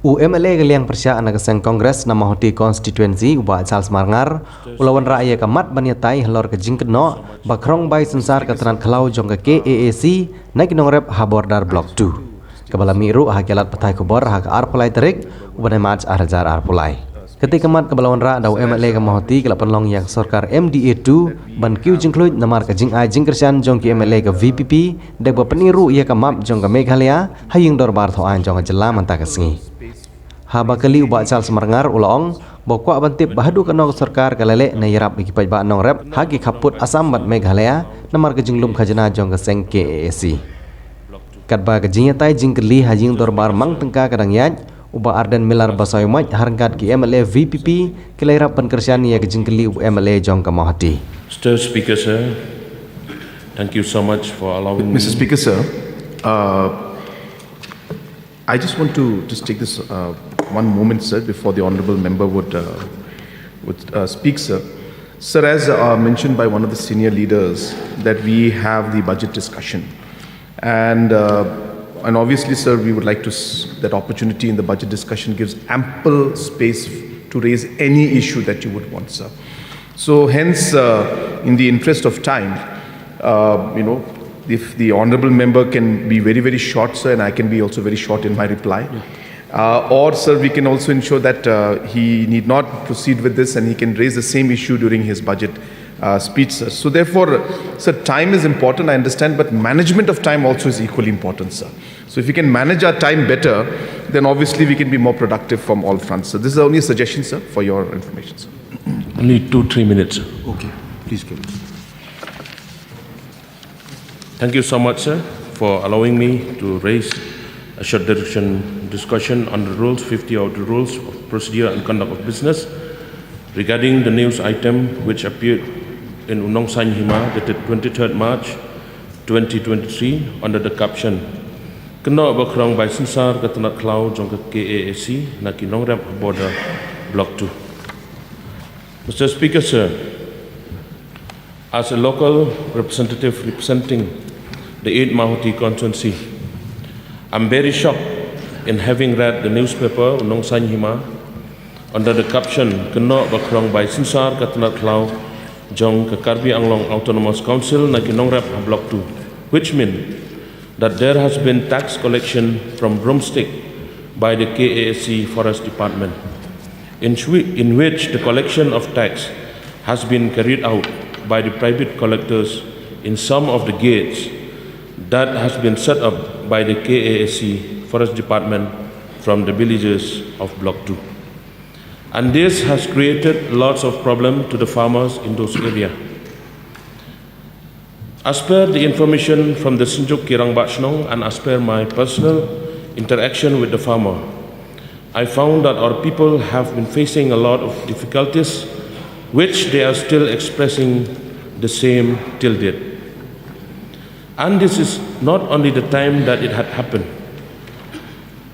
UMLA galiang persya anagasang Kongres nama hoti constituency uba Charles Marngar Wanrah ia kamat Iatai Halor ke Jingeh bakrong bai sensar keteran khalau Jong ke AAC naik nongrep habordar blok 2 kebala miru hakilat petai khubor hak arpulai terik ubanai mach arjar arpulai ketika mat kebala Wanrah dau UMLA kamahoti kelapan long yang sorkar MDA 2 ban kiu jingkluj namar ke Jingeh jingkersian Jong ke UMLA ke VPP dek peniru ia kamap Jong ke Meghalaya haying Dorbar thoan Jong ke Jylla manta ke sengi haba kali uba Charles Marngar ulong bokwa bantip bahadu kanong sarkar kalale na yarap ikipaj ba nong rep hagi Khappud Assam bat Meghalaya namar ke jinglum khajana Jong ke seng KAC katba ke Iatai jingkeli hajing Dorbar mang tengka kadang yaj uba Ardent milar basoy maj harangkat ki MLA VPP kelairap penkersian ya ke jingkeli MLA Jong ke Mahati. Mr. Speaker, sir, thank you so much for allowing me. Mr. Speaker, sir, I just want to just take this one moment, sir, before the honourable member would speak, sir. Sir, as mentioned by one of the senior leaders, that we have the budget discussion, and obviously, sir, we would like to that opportunity in the budget discussion gives ample space to raise any issue that you would want, sir. So, hence, in the interest of time, if the honourable member can be very, very short, sir, and I can be also very short in my reply. Or, sir, we can also ensure that he need not proceed with this and he can raise the same issue during his budget speech, sir. So, therefore, sir, time is important, I understand, but management of time also is equally important, sir. So, if we can manage our time better, then obviously we can be more productive from all fronts. So, this is only a suggestion, sir, for your information, sir. Only 2-3 minutes. Okay, please go. Thank you so much, sir, for allowing me to raise a short discussion on the rules 50 of the rules of procedure and conduct of business regarding the news item which appeared in sngewbha dated 23rd March 2023 under the caption Kena bakrong by sensar ketenak klau Jong ke KAC naki nongrep border block 2. Mr. Speaker, sir, as a local representative representing the 8th Mahoti constituency, I'm very shocked in having read the newspaper sngewbha under the caption Kena bakrong by sensar ketenak klau Jong ke Karbi Anglong Autonomous Council naki nongrep block 2, which means that there has been tax collection from broomstick by the KAC Forest Department, in which the collection of tax has been carried out by the private collectors in some of the gates that has been set up by the KAC Forest Department from the villages of Block 2. And this has created lots of problems to the farmers in those areas. As per the information from the Sinjuk Kirang Bachnong and as per my personal interaction with the farmer, I found that our people have been facing a lot of difficulties which they are still expressing the same till date. And this is not only the time that it had happened.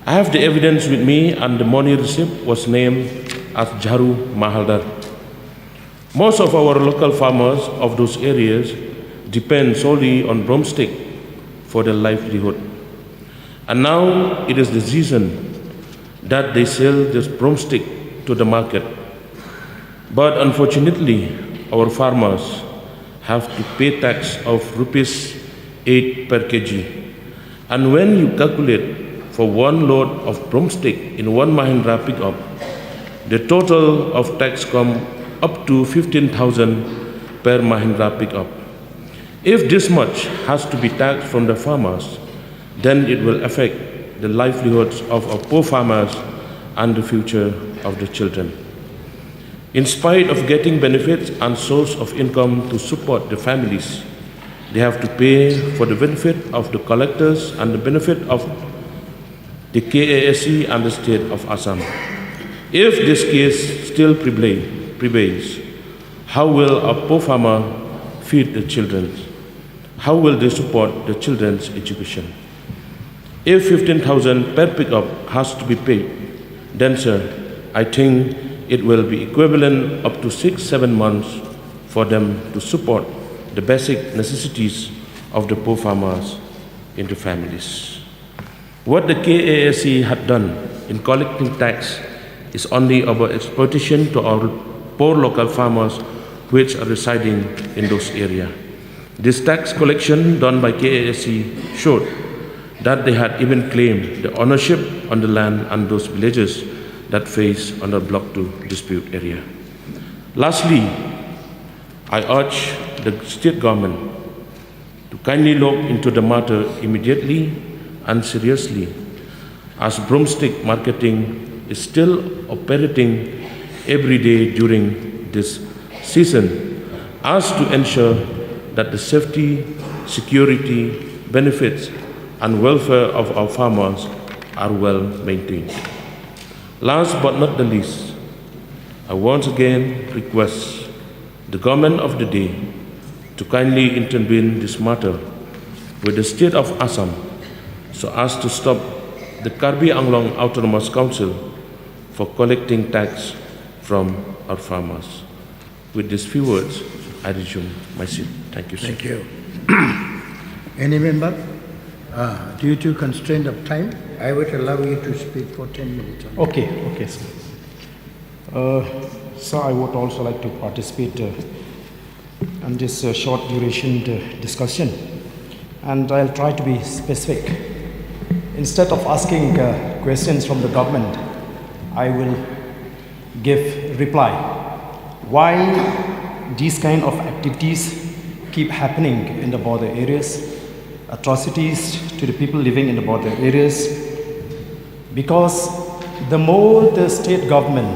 I have the evidence with me and the money receipt was named as Jaru Mahaldar. Most of our local farmers of those areas depend solely on broomstick for their livelihood. And now it is the season that they sell this broomstick to the market. But unfortunately, our farmers have to pay tax of rupees 8 per kg. And when you calculate for one load of broomstick in one Mahindra pickup, the total of tax come up to 15,000 per Mahindra pickup. If this much has to be taxed from the farmers, then it will affect the livelihoods of our poor farmers and the future of the children. In spite of getting benefits and source of income to support the families, they have to pay for the benefit of the collectors and the benefit of the KAC and the state of Assam. If this case still prevails, how will a poor farmer feed the children? How will they support the children's education? If 15,000 per pickup has to be paid, then, sir, I think it will be equivalent up to 6-7 months for them to support the basic necessities of the poor farmers in the families. What the KAC had done in collecting tax is only about exploitation to our poor local farmers which are residing in those areas. This tax collection done by KASC showed that they had even claimed the ownership on the land and those villages that face under Block 2 dispute area. Lastly, I urge the state government to kindly look into the matter immediately and seriously, as broomstick marketing is still operating every day during this season, as to ensure that the safety, security, benefits, and welfare of our farmers are well maintained. Last but not the least, I once again request the government of the day to kindly intervene in this matter with the state of Assam so as to stop the Karbi Anglong Autonomous Council for collecting tax from our farmers. With these few words, I resume my seat. Thank you, sir. Thank you. Any member? Due to constraint of time, I would allow you to speak for 10 minutes. Okay, sir. Sir, I would also like to participate in this short duration discussion, and I'll try to be specific. Instead of asking questions from the government, I will give reply. Why these kind of activities keep happening in the border areas, atrocities to the people living in the border areas? Because the more the state government,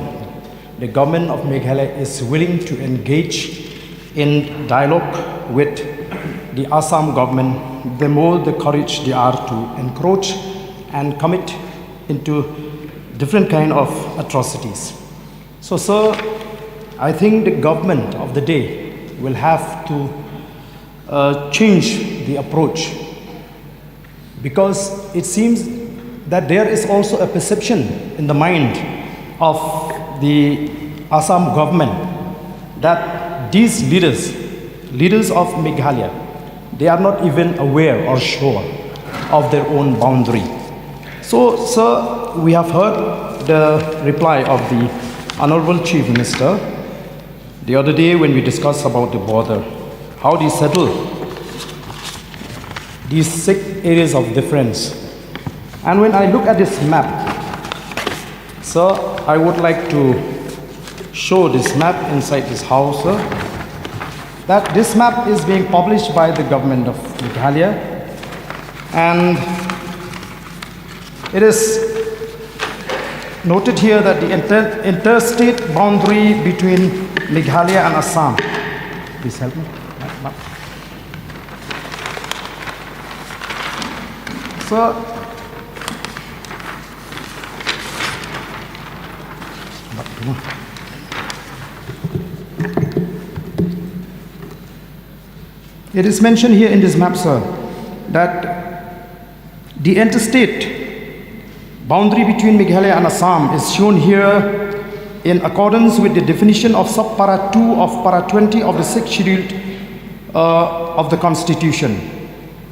the government of Meghalaya is willing to engage in dialogue with the Assam government, the more the courage they are to encroach and commit into different kind of atrocities. So, sir, I think the government of the day will have to change the approach, because it seems that there is also a perception in the mind of the Assam government that these leaders of Meghalaya, they are not even aware or sure of their own boundary. So, sir, we have heard the reply of the Honorable Chief Minister the other day when we discussed about the border, how they settle these 6 areas of difference. And when I look at this map, sir, I would like to show this map inside this house, sir, that this map is being published by the government of Meghalaya, and it is noted here that the interstate boundary between Meghalaya and Assam. Please help me. So, it is mentioned here in this map, sir, that the interstate boundary between Meghalaya and Assam is shown here in accordance with the definition of sub-para 2 of para 20 of the 6th schedule of the Constitution.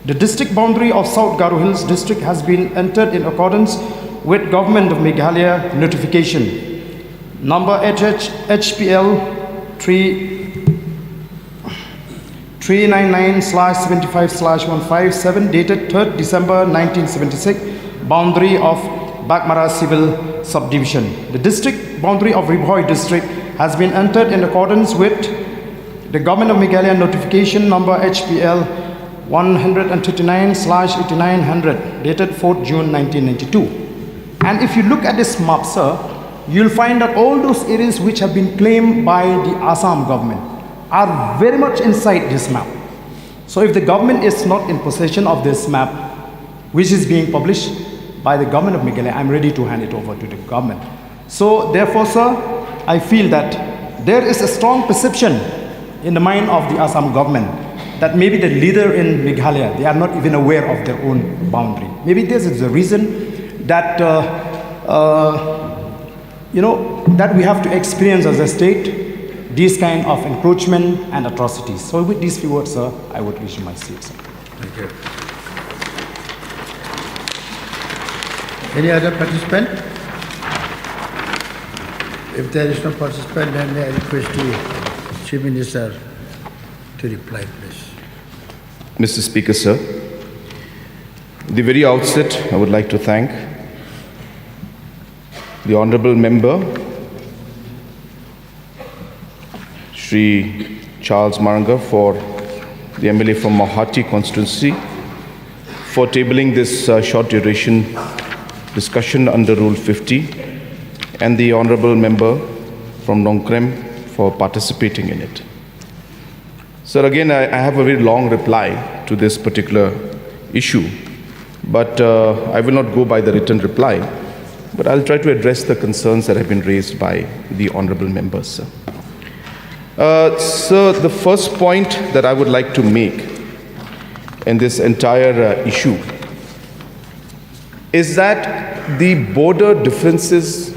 The district boundary of South Garo Hills district has been entered in accordance with Government of Meghalaya notification number HPL 399/75/157 dated 3rd December 1976, boundary of Bakmara Civil Subdivision. The district boundary of Bhoi district has been entered in accordance with the Government of Meghalaya notification number HPL 139/8900 dated 4th June 1992. And if you look at this map, sir, you'll find that all those areas which have been claimed by the Assam government are very much inside this map. So if the government is not in possession of this map, which is being published by the government of Meghalaya, I'm ready to hand it over to the government. So therefore, sir, I feel that there is a strong perception in the mind of the Assam government that maybe the leader in Meghalaya, they are not even aware of their own boundary. Maybe this is the reason that that we have to experience as a state these kind of encroachment and atrocities. So with these few words, sir, I would resume my seat, sir. Thank you. Any other participant? If there is no participant, then I request the Chief Minister to reply, please. Mr. Speaker, sir, at the very outset, I would like to thank the Honourable Member, Shri Charles Maranga, for the MLA from Mahati constituency, for tabling this short duration discussion under Rule 50, and the Honourable Member from Nongkrem for participating in it. Sir, again, I have a very long reply to this particular issue, but I will not go by the written reply, but I'll try to address the concerns that have been raised by the Honourable Members, sir. Sir, the first point that I would like to make in this entire issue is that the border differences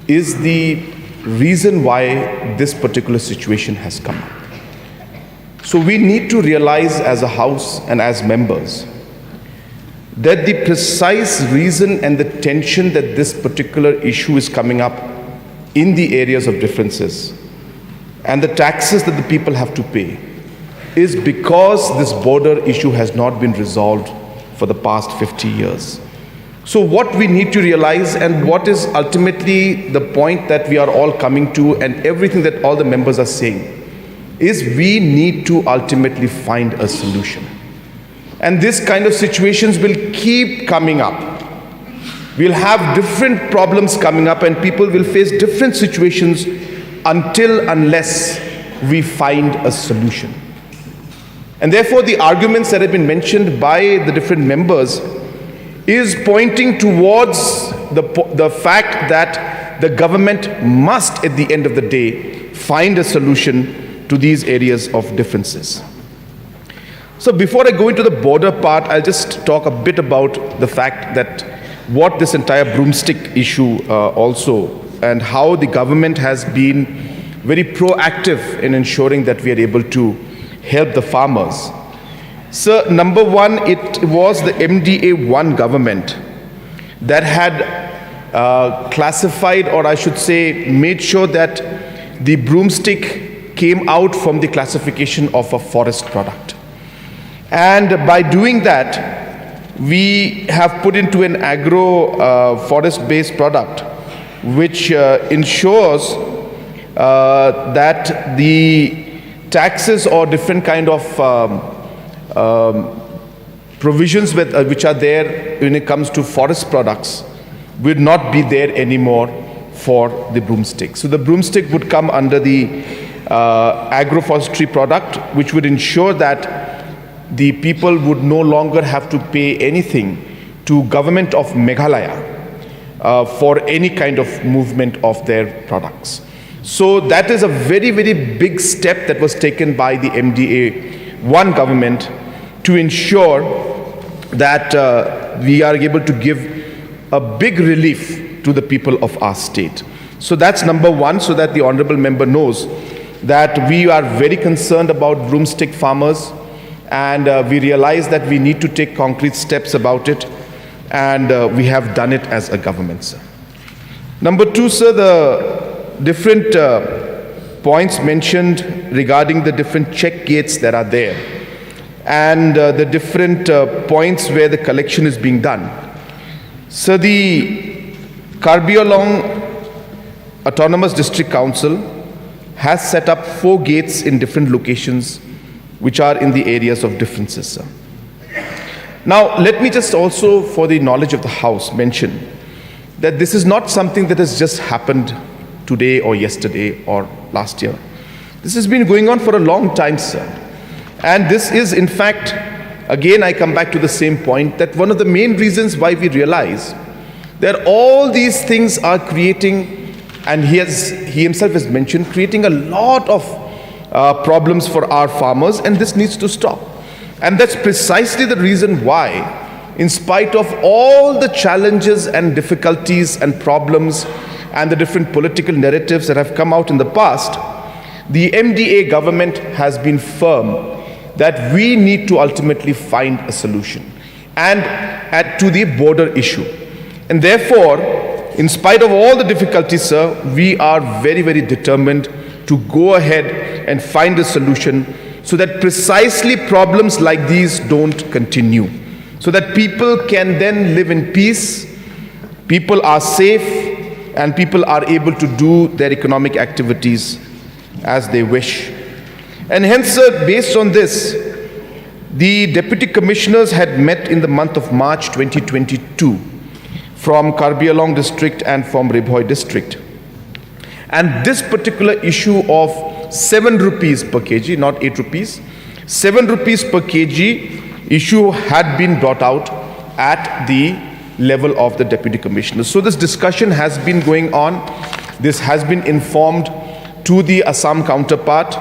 is the reason why this particular situation has come up. So we need to realize as a House and as members that the precise reason and the tension that this particular issue is coming up in the areas of differences and the taxes that the people have to pay is because this border issue has not been resolved for the past 50 years. So what we need to realize, and what is ultimately the point that we are all coming to, and everything that all the members are saying, is we need to ultimately find a solution. And this kind of situations will keep coming up. We'll have different problems coming up and people will face different situations unless we find a solution. And therefore the arguments that have been mentioned by the different members is pointing towards the fact that the government must, at the end of the day, find a solution to these areas of differences. So before I go into the border part, I'll just talk a bit about the fact that what this entire broomstick issue also, and how the government has been very proactive in ensuring that we are able to help the farmers. So number one, it was the MDA-1 government that had classified, or I should say made sure that the broomstick came out from the classification of a forest product. And by doing that, we have put into an agro-forest-based product, which ensures that the taxes or different kind of provisions which are there when it comes to forest products will not be there anymore for the broomstick. So the broomstick would come under the agroforestry product, which would ensure that the people would no longer have to pay anything to government of Meghalaya for any kind of movement of their products. So that is a very, very big step that was taken by the MDA-1 government to ensure that we are able to give a big relief to the people of our state. So that's number one, so that the honorable member knows that we are very concerned about broomstick farmers, and we realize that we need to take concrete steps about it, and we have done it as a government, sir. Number two, sir, the different points mentioned regarding the different check gates that are there, and the different points where the collection is being done. So the Karbi-Along Autonomous District Council has set up 4 gates in different locations which are in the areas of differences, sir. Now, let me just also, for the knowledge of the House, mention that this is not something that has just happened today or yesterday or last year. This has been going on for a long time, sir. And this is, in fact, again, I come back to the same point, that one of the main reasons why we realize that all these things are creating, and he himself has mentioned, creating a lot of problems for our farmers, and this needs to stop. And that's precisely the reason why, in spite of all the challenges and difficulties and problems and the different political narratives that have come out in the past, the MDA government has been firm that we need to ultimately find a solution and to the border issue. And therefore, in spite of all the difficulties, sir, we are very, very determined to go ahead and find a solution so that precisely problems like these don't continue, so that people can then live in peace, people are safe, and people are able to do their economic activities as they wish. And hence, sir, based on this, the deputy commissioners had met in the month of March 2022 from Karbi Anglong district and from Bhoi district. And this particular issue of 7 rupees per kg, not 8 rupees, 7 rupees per kg issue had been brought out at the level of the deputy commissioners. So this discussion has been going on. This has been informed to the Assam counterpart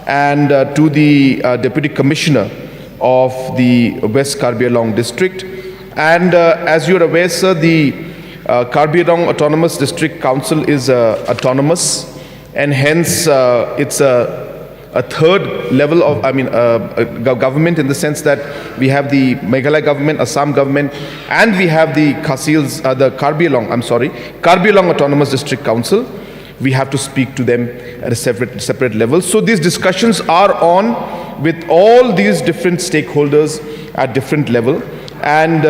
and to the deputy commissioner of the West Karbi Anglong district. And as you're aware, sir, the Karbi Anglong Autonomous District Council is autonomous, and hence it's a third level of, government, in the sense that we have the Meghalaya government, Assam government, and we have the Karbi Anglong Autonomous District Council. We have to speak to them at a separate level. So these discussions are on with all these different stakeholders at different level. And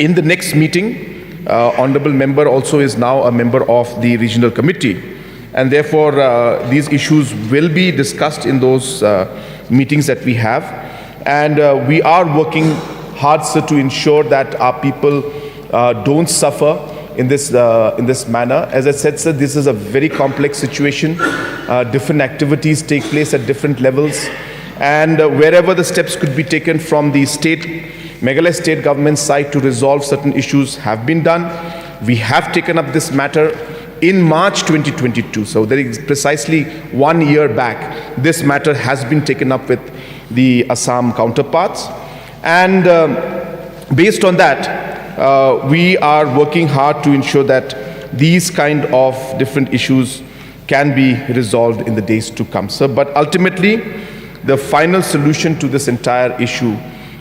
in the next meeting, Honorable Member also is now a member of the regional committee. And therefore, these issues will be discussed in those meetings that we have. And we are working hard, sir, to ensure that our people don't suffer in this manner. As I said, sir, this is a very complex situation. Different activities take place at different levels. And wherever the steps could be taken from the Meghalaya state government side to resolve certain issues have been done. We have taken up this matter in March 2022. So there is precisely 1 year back, this matter has been taken up with the Assam counterparts. And based on that, we are working hard to ensure that these kind of different issues can be resolved in the days to come, sir. But ultimately, the final solution to this entire issue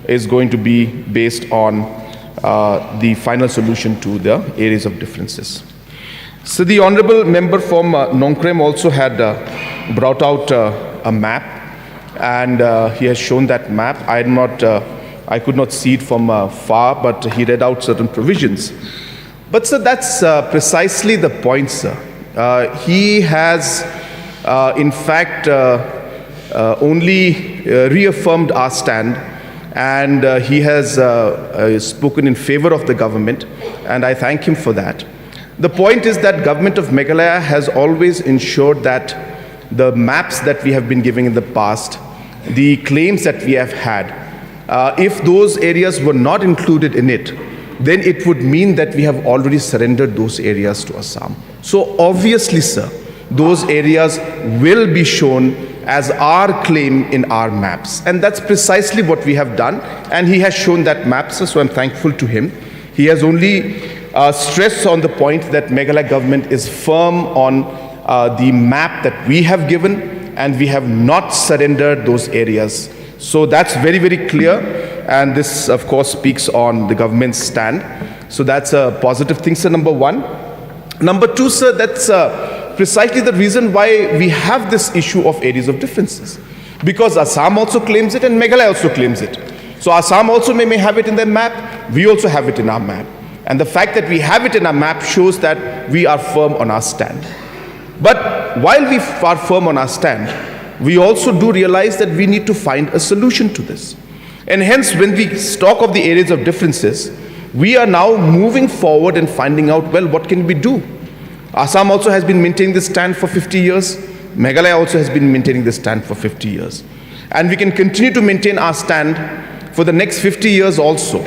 is going to be based on the final solution to the areas of differences. So the honorable member from Nongpoh also had brought out a map, and he has shown that map. I could not see it from far, but he read out certain provisions. But sir, that's precisely the point, sir. He has, in fact, only reaffirmed our stand, and he has spoken in favor of the government, and I thank him for that. The point is that government of Meghalaya has always ensured that the maps that we have been giving in the past, the claims that we have had, if those areas were not included in it, then it would mean that we have already surrendered those areas to Assam. So obviously, sir, those areas will be shown as our claim in our maps. And that's precisely what we have done. And he has shown that map, sir, so I'm thankful to him. He has only stressed on the point that Meghalaya government is firm on the map that we have given, and we have not surrendered those areas. So that's very, very clear. And this, of course, speaks on the government's stand. So that's a positive thing, sir, number one. Number two, sir, that's precisely the reason why we have this issue of areas of differences. Because Assam also claims it and Meghalaya also claims it. So Assam also may have it in their map, we also have it in our map. And the fact that we have it in our map shows that we are firm on our stand. But while we are firm on our stand, we also do realize that we need to find a solution to this. And hence, when we talk of the areas of differences, we are now moving forward and finding out, well, what can we do? Assam also has been maintaining this stand for 50 years. Meghalaya also has been maintaining this stand for 50 years. And we can continue to maintain our stand for the next 50 years also.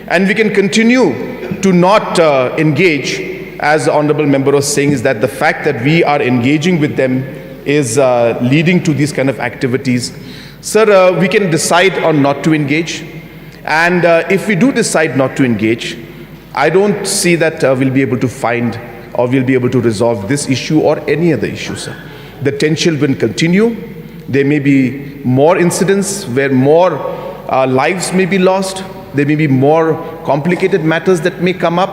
And we can continue to not engage, as the Honorable Member was saying, is that the fact that we are engaging with them is leading to these kind of activities. Sir, we can decide on not to engage. And if we do decide not to engage, I don't see that we'll be able to find or we'll be able to resolve this issue or any other issue, sir. The tension will continue. There may be more incidents where more lives may be lost. There may be more complicated matters that may come up.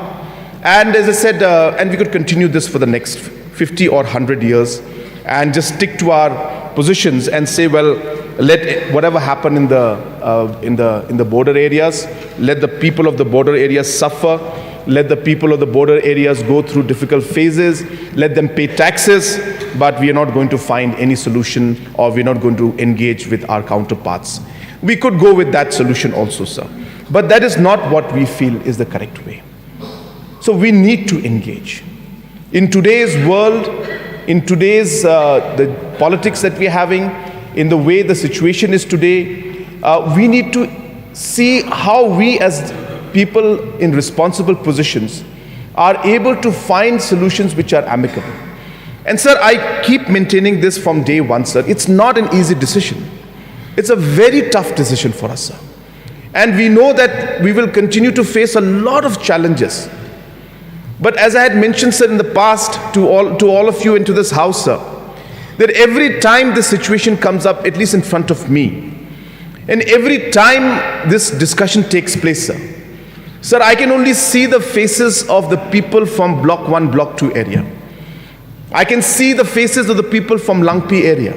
And as I said, and we could continue this for the next 50 or 100 years and just stick to our positions and say, well, let whatever happen in the border areas, let the people of the border areas suffer, let the people of the border areas go through difficult phases, let them pay taxes, but we are not going to find any solution, or we're not going to engage with our counterparts. We could go with that solution also, sir. But that is not what we feel is the correct way. So we need to engage. In today's world, in today's the politics that we're having, in the way the situation is today, we need to see how we as people in responsible positions are able to find solutions which are amicable. And sir, I keep maintaining this from day one, sir. It's not an easy decision. It's a very tough decision for us, sir. And we know that we will continue to face a lot of challenges. But as I had mentioned, sir, in the past to all of you and to this house, sir, that every time this situation comes up, at least in front of me, and every time this discussion takes place, sir, I can only see the faces of the people from Block 1, Block 2 area. I can see the faces of the people from Langpi area,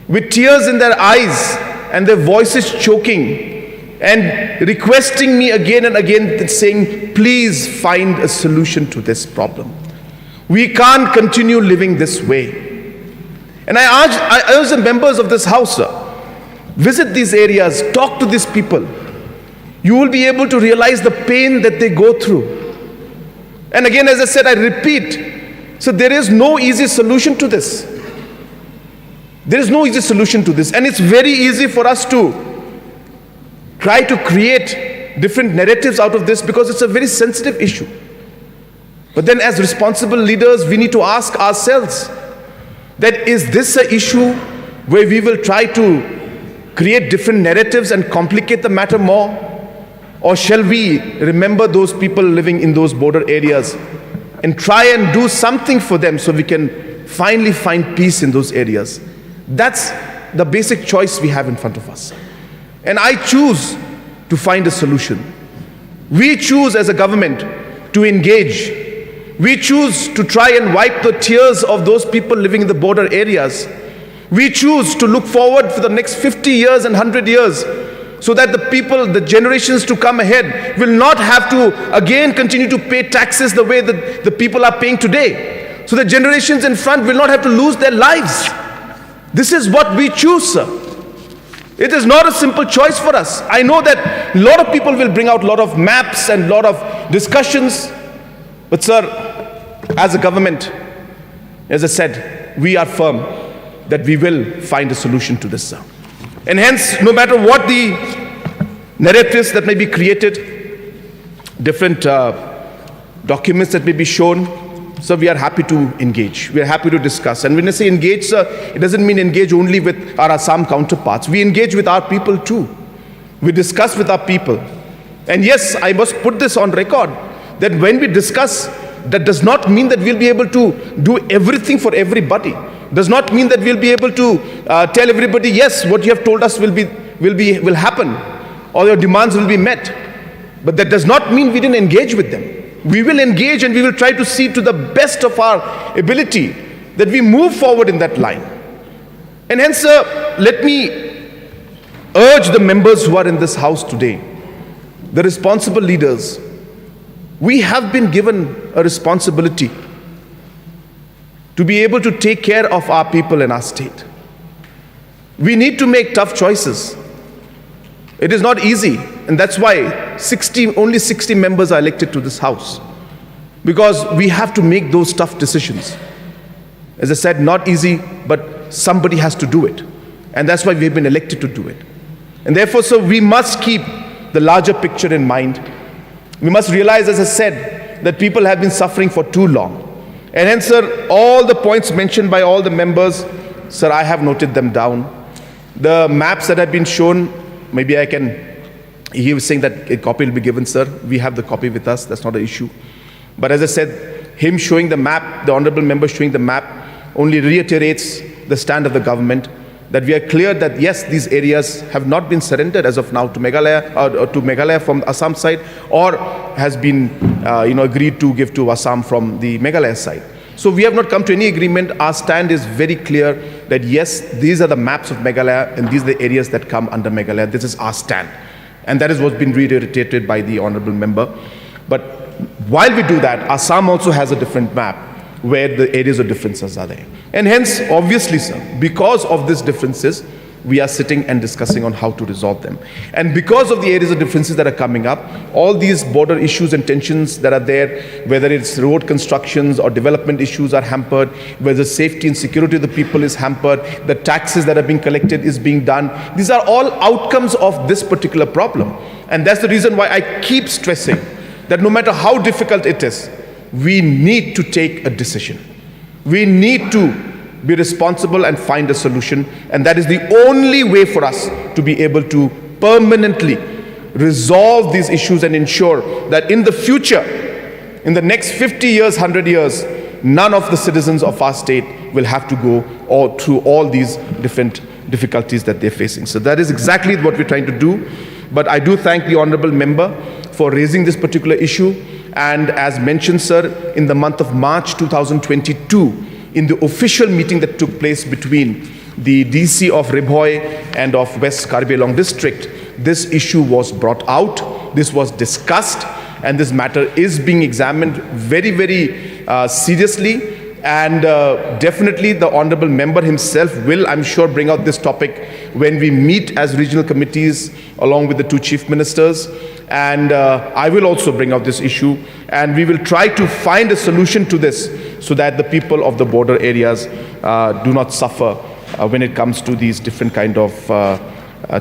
with tears in their eyes and their voices choking, and requesting me again and again, saying, please find a solution to this problem. We can't continue living this way. And I urge the members of this house, sir, visit these areas, talk to these people. You will be able to realize the pain that they go through. And again, as I said, I repeat, so there is no easy solution to this. There is no easy solution to this. And it's very easy for us to try to create different narratives out of this because it's a very sensitive issue. But then as responsible leaders, we need to ask ourselves that is this an issue where we will try to create different narratives and complicate the matter more? Or shall we remember those people living in those border areas and try and do something for them so we can finally find peace in those areas? That's the basic choice we have in front of us. And I choose to find a solution. We choose as a government to engage. We choose to try and wipe the tears of those people living in the border areas. We choose to look forward for the next 50 years and 100 years so that the people, the generations to come ahead will not have to again continue to pay taxes the way that the people are paying today. So the generations in front will not have to lose their lives. This is what we choose, sir. It is not a simple choice for us. I know that a lot of people will bring out a lot of maps and a lot of discussions. But sir, as a government, as I said, we are firm that we will find a solution to this, sir. And hence, no matter what the narratives that may be created, different documents that may be shown, so we are happy to engage. We are happy to discuss. And when I say engage, sir, it doesn't mean engage only with our Assam counterparts. We engage with our people too. We discuss with our people. And yes, I must put this on record, that when we discuss, that does not mean that we'll be able to do everything for everybody. Does not mean that we'll be able to tell everybody, yes, what you have told us will happen, or your demands will be met. But that does not mean we didn't engage with them. We will engage and we will try to see to the best of our ability that we move forward in that line. And hence, sir, let me urge the members who are in this house today, the responsible leaders. We have been given a responsibility to be able to take care of our people and our state. We need to make tough choices. It is not easy, and that's why only 60 members are elected to this house, because we have to make those tough decisions. As I said, not easy, but somebody has to do it, and that's why we've been elected to do it. And therefore, sir, we must keep the larger picture in mind. We must realize, as I said, that people have been suffering for too long. And hence, sir, all the points mentioned by all the members, sir, I have noted them down. The maps that have been shown, maybe I can, he was saying that a copy will be given, sir. We have the copy with us, that's not an issue. But as I said, him showing the map, the honorable member showing the map, only reiterates the stand of the government, that we are clear that yes, these areas have not been surrendered as of now to Meghalaya, or to Meghalaya from the Assam side, or has been agreed to give to Assam from the Meghalaya side. So we have not come to any agreement. Our stand is very clear that yes, these are the maps of Meghalaya and these are the areas that come under Meghalaya. This is our stand. And that is what's been reiterated by the honorable member. But while we do that, Assam also has a different map where the areas of differences are there. And hence, obviously, sir, because of these differences, we are sitting and discussing on how to resolve them. And because of the areas of differences that are coming up, all these border issues and tensions that are there, whether it's road constructions or development issues are hampered, whether safety and security of the people is hampered, the taxes that are being collected is being done. These are all outcomes of this particular problem. And that's the reason why I keep stressing that no matter how difficult it is, we need to take a decision. We need to be responsible and find a solution, and that is the only way for us to be able to permanently resolve these issues and ensure that in the future, in the next 50 years, 100 years, none of the citizens of our state will have to go through all these different difficulties that they're facing. So that is exactly what we're trying to do. But I do thank the honorable member for raising this particular issue. And as mentioned, sir, in the month of March 2022, in the official meeting that took place between the DC of Bhoi and of West Karbi Anglong district, this issue was brought out, this was discussed, and this matter is being examined very, very seriously. And definitely the honorable member himself will, I'm sure, bring out this topic when we meet as regional committees along with the two chief ministers. And I will also bring out this issue, and we will try to find a solution to this so that the people of the border areas do not suffer when it comes to these different kind of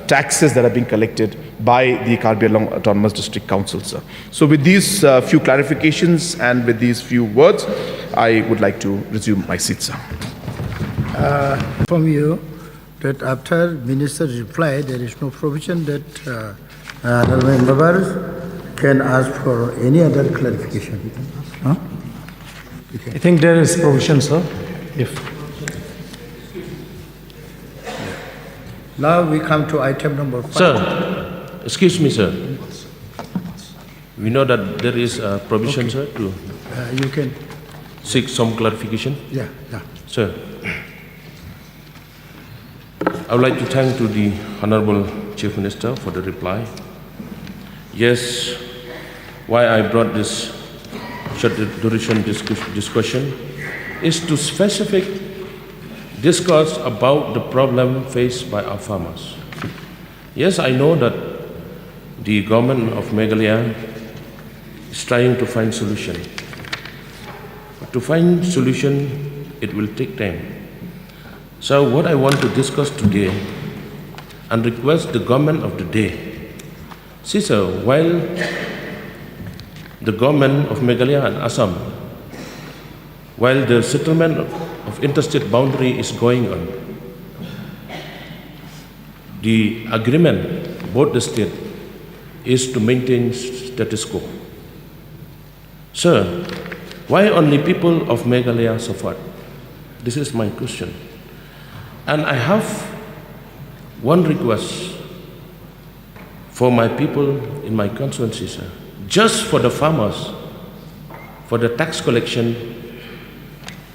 taxes that are being collected by the Karbi Anglong Autonomous District Council, sir. So with these few clarifications and with these few words, I would like to resume my seat, sir. From you that after minister's reply, there is no provision that the members can ask for any other clarification. Huh? I think there is provision, sir. Now we come to item number 5. Sir, excuse me, sir. We know that there is a provision, sir, to You can. seek some clarification. Yeah. Sir, I would like to thank to the Honorable Chief Minister for the reply. Yes, why I brought this short duration discussion is to specific discuss about the problem faced by our farmers. Yes, I know that the government of Meghalaya is trying to find solution. But to find solution, it will take time. So what I want to discuss today and request the government of the day. See, sir, while the government of Meghalaya and Assam, while the settlement of interstate boundary is going on, the agreement both the state is to maintain status quo. Sir, why only people of Meghalaya suffered? This is my question. And I have one request for my people in my constituency, sir. Just for the farmers, for the tax collection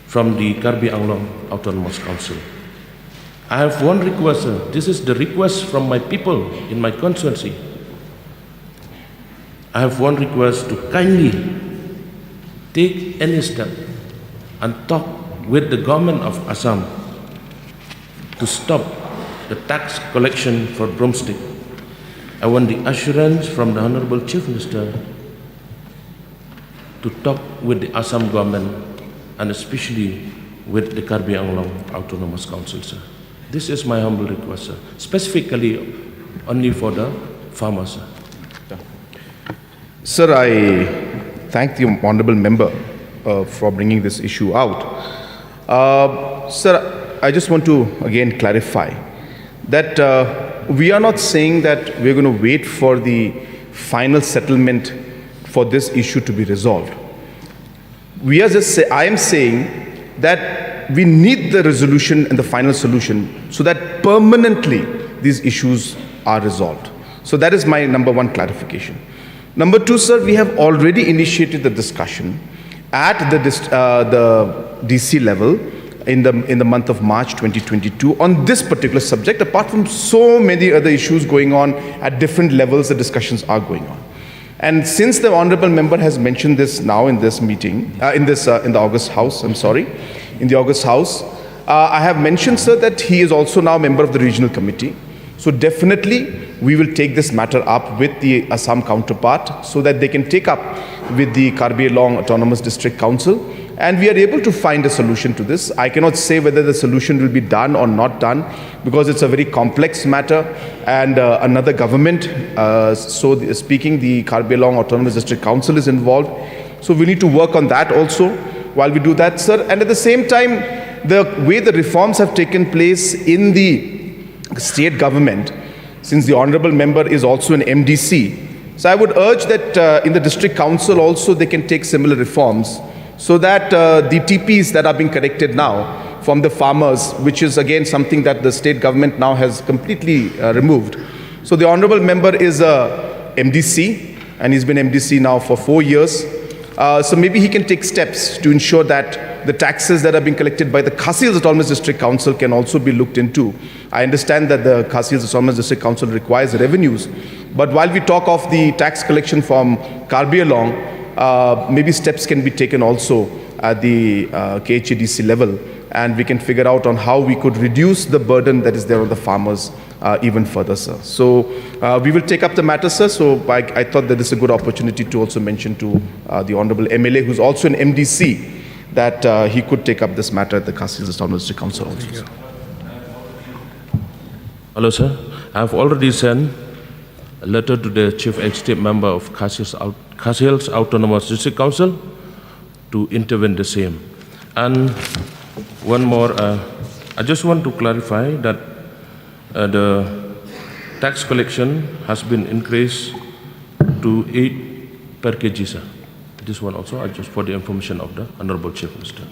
from the Karbi Anglong Autonomous Council. I have one request, sir. This is the request from my people in my constituency. I have one request to kindly take any step and talk with the government of Assam to stop the tax collection for broomstick. I want the assurance from the Honorable Chief Minister to talk with the Assam government and especially with the Karbi Anglong Autonomous Council, sir. This is my humble request, sir. Specifically only for the farmers, sir. Sir, I thank the honorable member for bringing this issue out. Sir, I just want to again clarify that we are not saying that we're going to wait for the final settlement for this issue to be resolved. I am saying that we need need the resolution and the final solution so that permanently these issues are resolved. So that is my number one clarification. Number two, sir, we have already initiated the discussion at the DC level in the month of March 2022 on this particular subject. Apart from so many other issues going on at different levels, the discussions are going on. And since the honorable member has mentioned this now in this meeting, in the August House, in the August House, I have mentioned, sir, that he is also now a member of the regional committee. So definitely we will take this matter up with the Assam counterpart so that they can take up with the Karbi Anglong Autonomous District Council, and we are able to find a solution to this. I cannot say whether the solution will be done or not done because it's a very complex matter, and another government, speaking, the Karbi Anglong Autonomous District Council is involved. So we need to work on that also while we do that, sir. And at the same time, the way the reforms have taken place in the state government, since the honorable member is also an MDC, so I would urge that in the district council also they can take similar reforms so that the TPs that are being collected now from the farmers, which is again something that the state government now has completely removed. So the honorable member is a MDC, and he's been MDC now for 4 years. So maybe he can take steps to ensure that the taxes that are being collected by the Khasi Hills Autonomous District Council can also be looked into. I understand that the Khasi Hills Autonomous District Council requires revenues, but while we talk of the tax collection from Karbi Anglong, maybe steps can be taken also at the KHADC level, and we can figure out on how we could reduce the burden that is there on the farmers even further, sir. So we will take up the matter, sir. So I thought that this is a good opportunity to also mention to the Honorable MLA, who's also an MDC, that he could take up this matter at the Khasi Hills Autonomous District Council also, sir. Hello, sir. I have already sent a letter to the Chief Executive Member of Khasi Hills Autonomous District Council to intervene the same. And one more, I just want to clarify that the tax collection has been increased to 8 per kg, sir. This one also, just for the information of the Honorable Chief Minister.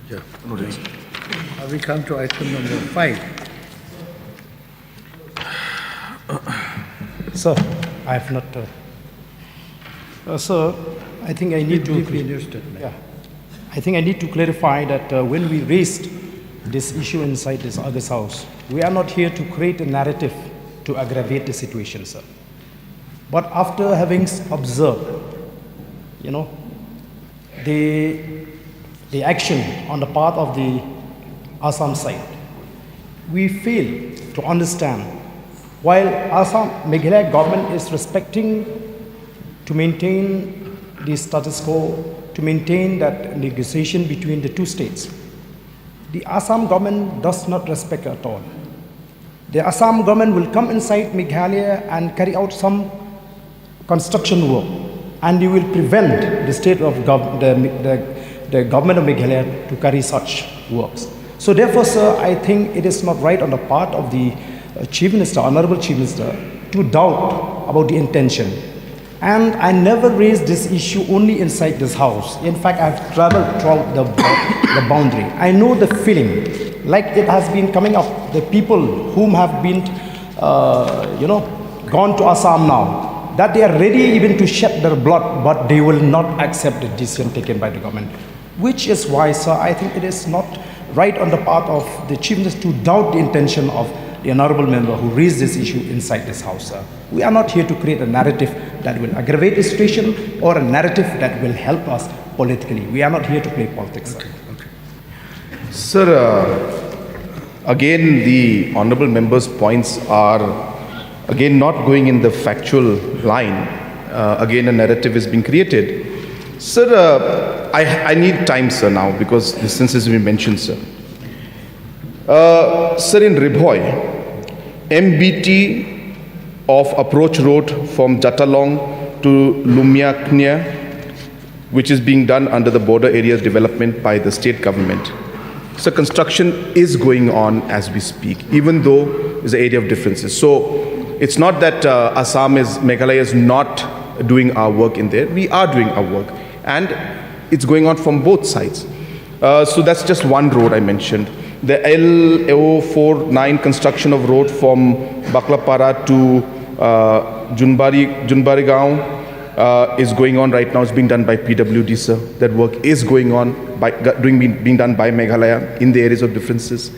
Yeah. We come to item number 5. Sir, I have not. Sir, I think I need to. Yeah, I think I need to clarify that when we raised this issue inside this August House, we are not here to create a narrative to aggravate the situation, sir. But after having observed, the action on the part of the Assam side, we fail to understand. While Assam Meghalaya government is respecting to maintain the status quo, to maintain that negotiation between the two states, the Assam government does not respect at all. The Assam government will come inside Meghalaya and carry out some construction work, and you will prevent the state of the government of Meghalaya to carry such works. So therefore, sir, I think it is not right on the part of the Chief Minister, Honorable Chief Minister, to doubt about the intention. And I never raised this issue only inside this house. In fact, I've traveled throughout the boundary. I know the feeling, like it has been coming up, the people whom have been, gone to Assam now, that they are ready even to shed their blood, but they will not accept the decision taken by the government. Which is why, sir, I think it is not right on the part of the Chief Minister to doubt the intention of the honorable member who raised this issue inside this house, sir. We are not here to create a narrative that will aggravate the situation or a narrative that will help us politically. We are not here to play politics, sir. Okay. Sir, again, the honorable member's points are, again, not going in the factual line. Again, a narrative is being created. Sir, I need time, sir, now, because since this has been mentioned, sir. Sir, in Bhoi, MBT of approach road from Jatalong to Lumiaknya, which is being done under the border areas development by the state government. So construction is going on as we speak, even though there's an area of differences. So it's not that Meghalaya is not doing our work in there. We are doing our work, and it's going on from both sides. So that's just one road I mentioned. The LO49 construction of road from Baklapara to Junbari Gaon is going on right now. It's being done by PWD, sir. That work is going on, being done by Meghalaya in the areas of differences.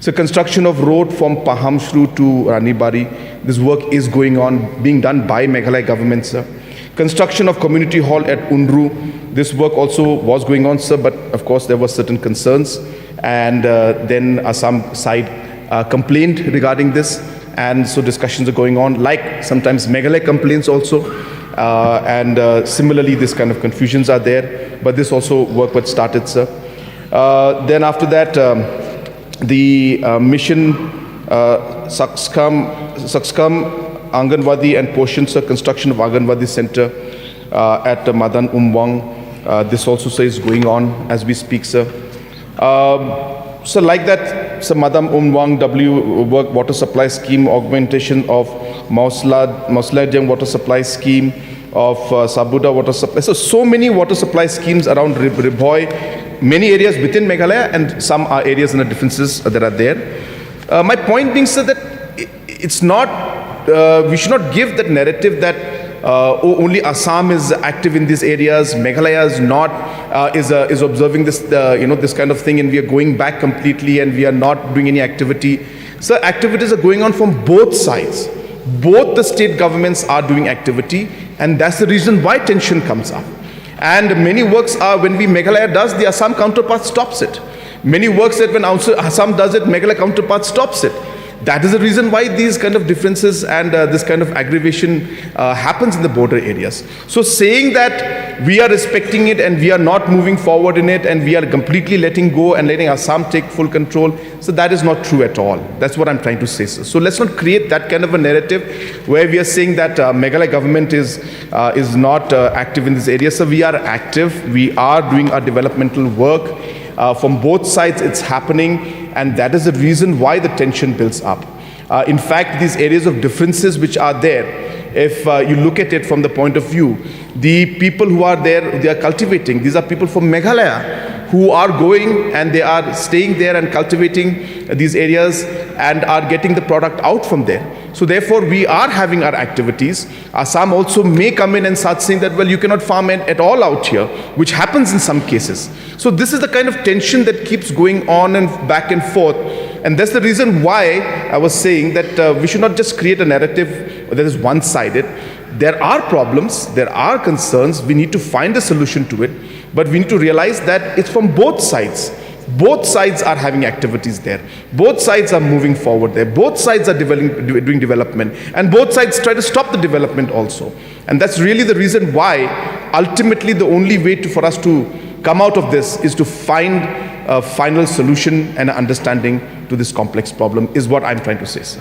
So construction of road from Pahamshru to Ranibari, this work is going on, being done by Meghalaya government, sir. Construction of community hall at Unru, this work also was going on, sir, but of course there were certain concerns, and then Assam side complained regarding this, and so discussions are going on, like sometimes Meghalaya complaints also, and similarly this kind of confusions are there, but this also work was started, sir. Then after that, the mission Sakskam Anganwadi and portions of construction of Anganwadi center at Madan Umwang. This also, sir, is going on as we speak, sir. So like that, sir, Madan Umwang W work water supply scheme, augmentation of Mausladjang water supply scheme, of Sabuda water supply. So many water supply schemes around Bhoi, many areas within Meghalaya, and some are areas and the differences that are there. My point being, sir, that it's not, we should not give that narrative that only Assam is active in these areas, Meghalaya is not, is observing this, this kind of thing, and we are going back completely and we are not doing any activity. So activities are going on from both sides. Both the state governments are doing activity, and that's the reason why tension comes up. And many works are, when Meghalaya does, the Assam counterpart stops it. Many works that when Assam does it, Meghalaya counterpart stops it. That is the reason why these kind of differences and this kind of aggravation happens in the border areas. So saying that we are respecting it and we are not moving forward in it and we are completely letting go and letting Assam take full control, so that is not true at all. That's what I'm trying to say, sir. So let's not create that kind of a narrative where we are saying that Meghalaya government is not active in this area. So we are active. We are doing our developmental work. From both sides it's happening, and that is the reason why the tension builds up. In fact, these areas of differences which are there, if you look at it from the point of view, the people who are there, they are cultivating. These are people from Meghalaya who are going and they are staying there and cultivating these areas and are getting the product out from there. So therefore, we are having our activities. Assam also may come in and start saying that, well, you cannot farm at all out here, which happens in some cases. So this is the kind of tension that keeps going on and back and forth. And that's the reason why I was saying that we should not just create a narrative that is one-sided. There are problems, there are concerns, we need to find a solution to it, but we need to realize that it's from both sides. Both sides are having activities there. Both sides are moving forward there. Both sides are doing development. And both sides try to stop the development also. And that's really the reason why, ultimately, the only way for us to come out of this is to find a final solution and an understanding to this complex problem, is what I'm trying to say, sir.